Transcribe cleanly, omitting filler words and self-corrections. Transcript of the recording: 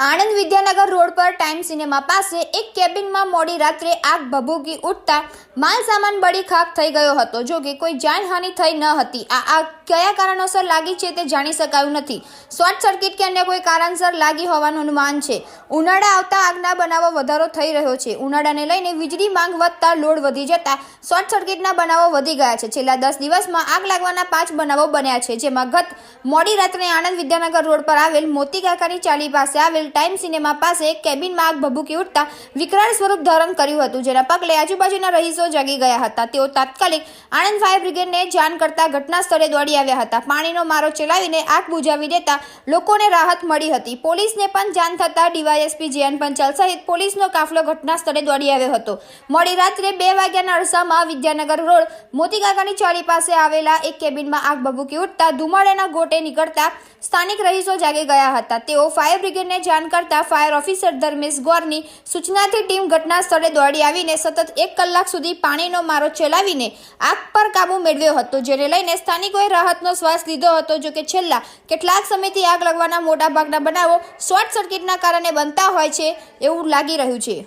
Anand Vidyanagar road પર time cinema પાસે એક કેબિનમાં મોડી રાત્રે આગ ભભૂકી ઉઠતા માલ સામાન બળી ખાખ થઈ ગયો હતો. જો કે કોઈ જાનહાનિ થઈ ન હતી. આ આગ કયા કારણોસર લાગી છે તે જાણી શકાયું નથી. શોર્ટ સર્કિટ કે અન્ય કોઈ કારણસર લાગી હોવાનું અનુમાન છે. ઉનાળા આવતા આગના બનાવો વધારો થઈ રહ્યો છે. ઉનાળાને લઈને વીજળી માંગ વધતા લોડ વધી જતા શોર્ટ સર્કિટના બનાવો વધી ગયા છે. છેલ્લા 10 દિવસમાં આગ લાગવાના 5 બનાવો બન્યા છે, જેમાં ગત મોડી રાત્રે આણંદ વિદ્યાનગર રોડ પર આવેલ મોતી કાકાની ચાલી પાસે આવેલ ટાઈમ સિનેમા પાસે કેબિનમાં આગ ભભૂકી ઉઠતા વિકરાળ સ્વરૂપ ધારણ કર્યું હતું, જેના પગલે આજુબાજુના રહીશો જાગી ગયા હતા. તેઓ તાત્કાલિક આણંદ ફાયર બ્રિગેડને જાણ કરતા ઘટના સ્થળે દોડી આવ્યા હતા. પાણીનો મારો ચલાવીને આગ બુઝાવી દેતા લોકોને રાહત મળી હતી. પોલીસને પણ જાણ થતા ડીવાયએસપી જેએન પંચાલ સહિત પોલીસનો કાફલો ઘટના સ્થળે દોડી આવ્યો હતો. મોડી રાત્રે 2 વાગ્યાના અરસામાં વિદ્યાનગર રોડ મોતી કાકાની ચાલી પાસે આવેલા એક કેબિનમાં આગ ભભૂકી ઉઠતા ધુમાડાના ગોટે નીકળતા સ્થાનિક રહીશો જાગી ગયા હતા. તેઓ ફાયર બ્રિગેડને જાણ કરતા ફાયર ઓફિસર ધર્મેશ ગોરની સૂચનાથી ટીમ ઘટના સ્થળે દોડી આવીને સતત 1 કલાક સુધી પાણીનો મારો ચલાવીને આગ પર કાબુ મેળવ્યો હતો, જેને લઈને સ્થાનિકોએ રાહતનો શ્વાસ લીધો હતો. જો કે છેલ્લા કેટલાક સમયથી આગ લાગવાના મોટાભાગના બનાવો શોર્ટ સર્કિટના કારણે બનતા હોય છે એવું લાગી રહ્યું છે.